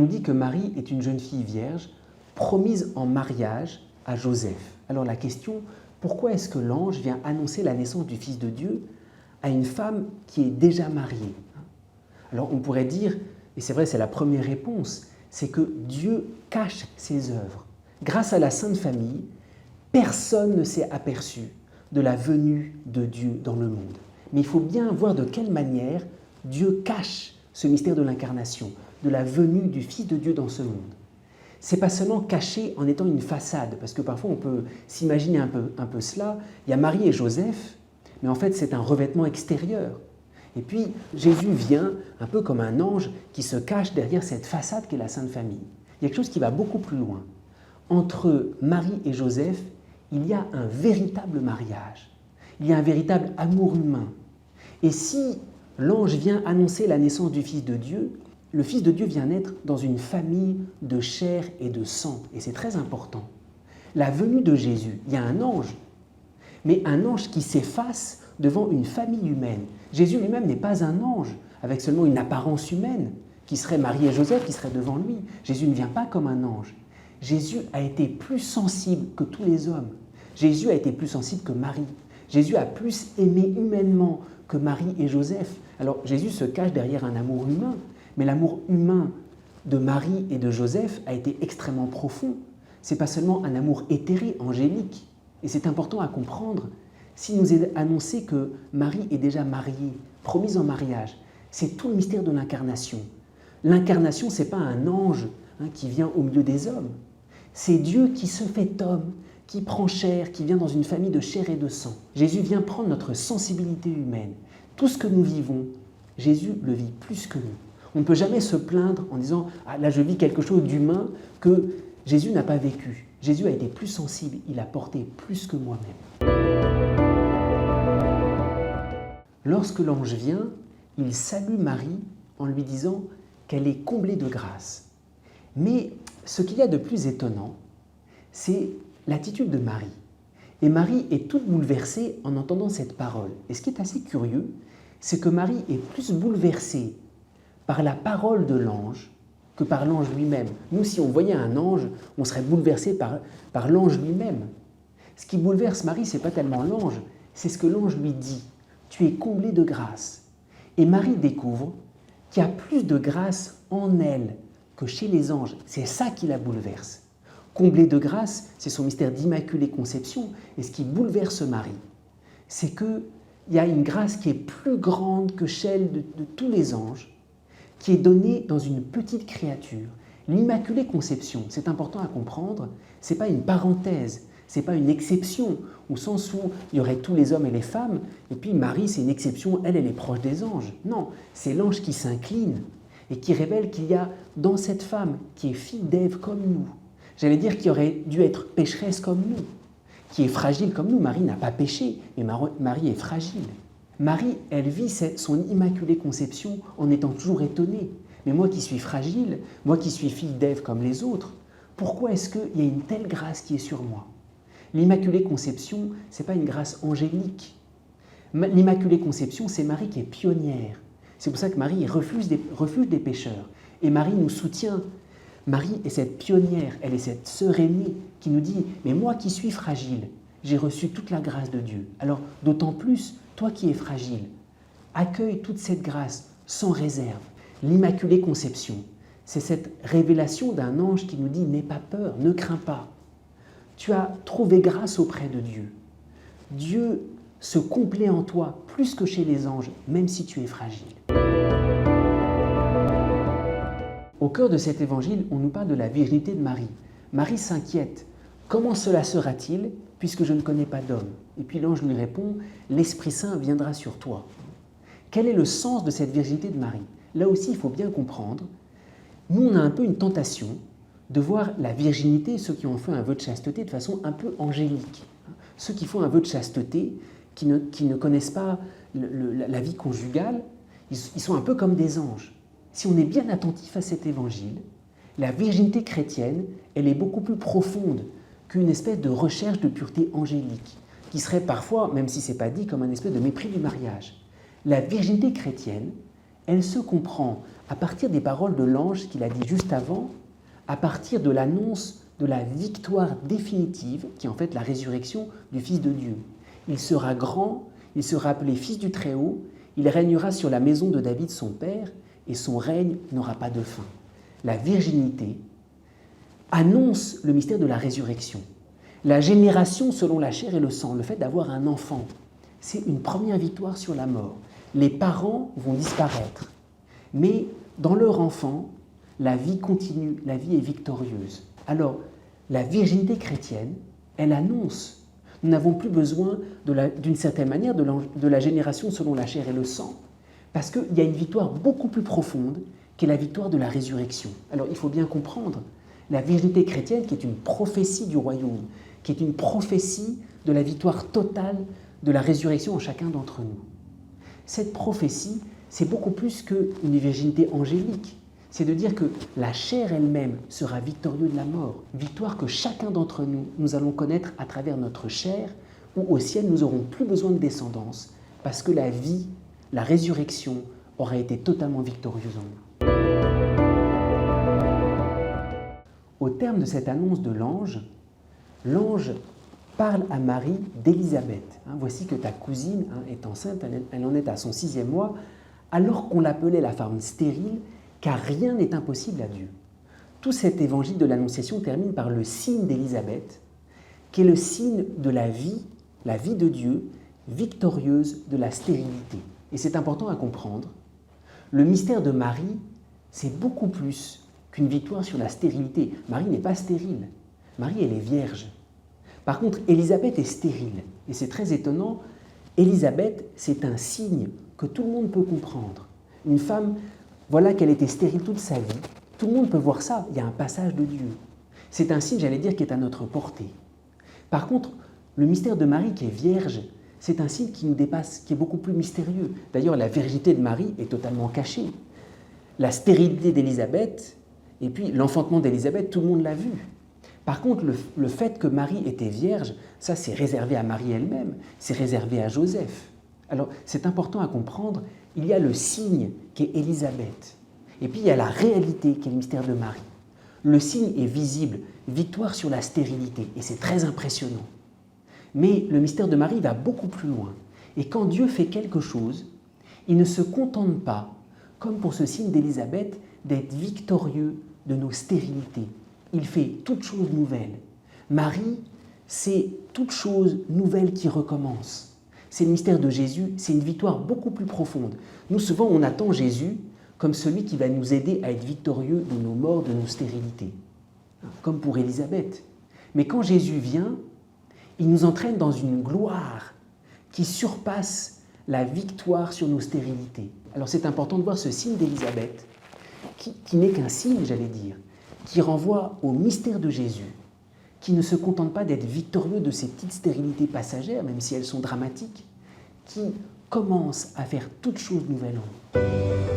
nous dit que Marie est une jeune fille vierge, promise en mariage à Joseph. Alors la question, pourquoi est-ce que l'ange vient annoncer la naissance du Fils de Dieu à une femme qui est déjà mariée? Alors on pourrait dire, et c'est vrai, c'est la première réponse, c'est que Dieu cache ses œuvres. Grâce à la Sainte Famille, personne ne s'est aperçu de la venue de Dieu dans le monde. Mais il faut bien voir de quelle manière Dieu cache ce mystère de l'incarnation, de la venue du Fils de Dieu dans ce monde. C'est pas seulement caché en étant une façade, parce que parfois on peut s'imaginer un peu cela. Il y a Marie et Joseph, mais en fait c'est un revêtement extérieur. Et puis Jésus vient un peu comme un ange qui se cache derrière cette façade qu'est la Sainte Famille. Il y a quelque chose qui va beaucoup plus loin. Entre Marie et Joseph, il y a un véritable mariage. Il y a un véritable amour humain. Et si l'ange vient annoncer la naissance du Fils de Dieu, le Fils de Dieu vient naître dans une famille de chair et de sang. Et c'est très important. La venue de Jésus, il y a un ange, mais un ange qui s'efface devant une famille humaine. Jésus lui-même n'est pas un ange, avec seulement une apparence humaine, qui serait Marie et Joseph, qui seraient devant lui. Jésus ne vient pas comme un ange. Jésus a été plus sensible que tous les hommes. Jésus a été plus sensible que Marie. Jésus a plus aimé humainement que Marie et Joseph. Alors Jésus se cache derrière un amour humain, mais l'amour humain de Marie et de Joseph a été extrêmement profond. Ce n'est pas seulement un amour éthéré, angélique. Et c'est important à comprendre. S'il nous est annoncé que Marie est déjà mariée, promise en mariage, c'est tout le mystère de l'incarnation. L'incarnation, ce n'est pas un ange qui vient au milieu des hommes. C'est Dieu qui se fait homme, qui prend chair, qui vient dans une famille de chair et de sang. Jésus vient prendre notre sensibilité humaine. Tout ce que nous vivons, Jésus le vit plus que nous. On ne peut jamais se plaindre en disant « Ah, là, je vis quelque chose d'humain que Jésus n'a pas vécu. » Jésus a été plus sensible, il a porté plus que moi-même. Lorsque l'ange vient, il salue Marie en lui disant qu'elle est comblée de grâce. Mais ce qu'il y a de plus étonnant, c'est l'attitude de Marie. Et Marie est toute bouleversée en entendant cette parole. Et ce qui est assez curieux, c'est que Marie est plus bouleversée par la parole de l'ange que par l'ange lui-même. Nous, si on voyait un ange, on serait bouleversé par l'ange lui-même. Ce qui bouleverse Marie, ce n'est pas tellement l'ange, c'est ce que l'ange lui dit. Tu es comblée de grâce. Et Marie découvre qu'il y a plus de grâce en elle que chez les anges. C'est ça qui la bouleverse. Comblée de grâce, c'est son mystère d'immaculée conception. Et ce qui bouleverse Marie, c'est qu'il y a une grâce qui est plus grande que celle de tous les anges, qui est donnée dans une petite créature. L'immaculée conception, c'est important à comprendre, ce n'est pas une parenthèse, ce n'est pas une exception, au sens où il y aurait tous les hommes et les femmes, et puis Marie, c'est une exception, elle est proche des anges. Non, c'est l'ange qui s'incline et qui révèle qu'il y a dans cette femme, qui est fille d'Ève comme nous, j'allais dire qui aurait dû être pécheresse comme nous, qui est fragile comme nous. Marie n'a pas péché, mais Marie est fragile. Marie, elle vit son immaculée conception en étant toujours étonnée. Mais moi qui suis fragile, moi qui suis fille d'Ève comme les autres, pourquoi est-ce qu'il y a une telle grâce qui est sur moi? L'immaculée conception, ce n'est pas une grâce angélique. L'immaculée conception, c'est Marie qui est pionnière. C'est pour ça que Marie refuse des pécheurs. Et Marie nous soutient. Marie est cette pionnière, elle est cette sœur aînée qui nous dit « Mais moi qui suis fragile, j'ai reçu toute la grâce de Dieu. Alors d'autant plus, toi qui es fragile, accueille toute cette grâce sans réserve. » L'immaculée conception, c'est cette révélation d'un ange qui nous dit « N'aie pas peur, ne crains pas. Tu as trouvé grâce auprès de Dieu. Dieu se complaît en toi plus que chez les anges, même si tu es fragile. » Au cœur de cet évangile, on nous parle de la virginité de Marie. Marie s'inquiète. Comment cela sera-t-il puisque je ne connais pas d'homme? Et puis l'ange lui répond, l'Esprit Saint viendra sur toi. Quel est le sens de cette virginité de Marie? Là aussi, il faut bien comprendre. Nous, on a un peu une tentation de voir la virginité, ceux qui ont fait un vœu de chasteté, de façon un peu angélique. Ceux qui font un vœu de chasteté, qui ne connaissent pas la vie conjugale, ils sont un peu comme des anges. Si on est bien attentif à cet évangile, la virginité chrétienne, elle est beaucoup plus profonde qu'une espèce de recherche de pureté angélique, qui serait parfois, même si ce n'est pas dit, comme un espèce de mépris du mariage. La virginité chrétienne, elle se comprend à partir des paroles de l'ange qu'il a dit juste avant, à partir de l'annonce de la victoire définitive, qui est en fait la résurrection du Fils de Dieu. Il sera grand, il sera appelé Fils du Très-Haut, il régnera sur la maison de David son père, et son règne n'aura pas de fin. La virginité annonce le mystère de la résurrection. La génération selon la chair et le sang, le fait d'avoir un enfant, c'est une première victoire sur la mort. Les parents vont disparaître, mais dans leur enfant, la vie continue, la vie est victorieuse. Alors, la virginité chrétienne, elle annonce, nous n'avons plus besoin d'une certaine manière de la génération selon la chair et le sang, parce qu'il y a une victoire beaucoup plus profonde qui est la victoire de la résurrection. Alors, il faut bien comprendre, la virginité chrétienne qui est une prophétie du royaume, qui est une prophétie de la victoire totale de la résurrection en chacun d'entre nous. Cette prophétie, c'est beaucoup plus qu'une virginité angélique. C'est de dire que la chair elle-même sera victorieuse de la mort. Victoire que chacun d'entre nous, nous allons connaître à travers notre chair, où au ciel, nous n'aurons plus besoin de descendance, parce que la vie, la résurrection, aura été totalement victorieuse en nous. Au terme de cette annonce de l'ange parle à Marie d'Élisabeth. Voici que ta cousine est enceinte, elle en est à son 6e mois, alors qu'on l'appelait la femme stérile, car rien n'est impossible à Dieu. Tout cet évangile de l'Annonciation termine par le signe d'Élisabeth, qui est le signe de la vie de Dieu, victorieuse de la stérilité. Et c'est important à comprendre. Le mystère de Marie, c'est beaucoup plus qu'une victoire sur la stérilité. Marie n'est pas stérile. Marie, elle est vierge. Par contre, Élisabeth est stérile. Et c'est très étonnant. Élisabeth, c'est un signe que tout le monde peut comprendre. Une femme, voilà qu'elle était stérile toute sa vie. Tout le monde peut voir ça. Il y a un passage de Dieu. C'est un signe, j'allais dire, qui est à notre portée. Par contre, le mystère de Marie qui est vierge, c'est un signe qui nous dépasse, qui est beaucoup plus mystérieux. D'ailleurs, la virginité de Marie est totalement cachée. La stérilité d'Élisabeth, et puis l'enfantement d'Élisabeth, tout le monde l'a vu. Par contre, le fait que Marie était vierge, ça c'est réservé à Marie elle-même, c'est réservé à Joseph. Alors c'est important à comprendre, il y a le signe qui est Élisabeth, et puis il y a la réalité qui est le mystère de Marie. Le signe est visible, victoire sur la stérilité, et c'est très impressionnant. Mais le mystère de Marie va beaucoup plus loin. Et quand Dieu fait quelque chose, il ne se contente pas, comme pour ce signe d'Élisabeth, d'être victorieux de nos stérilités. Il fait toute chose nouvelle. Marie, c'est toute chose nouvelle qui recommence. C'est le mystère de Jésus, c'est une victoire beaucoup plus profonde. Nous, souvent, on attend Jésus comme celui qui va nous aider à être victorieux de nos morts, de nos stérilités, comme pour Élisabeth. Mais quand Jésus vient, il nous entraîne dans une gloire qui surpasse la victoire sur nos stérilités. Alors c'est important de voir ce signe d'Élisabeth, qui n'est qu'un signe, j'allais dire, qui renvoie au mystère de Jésus, qui ne se contente pas d'être victorieux de ces petites stérilités passagères, même si elles sont dramatiques, qui commence à faire toute chose nouvelle en nous.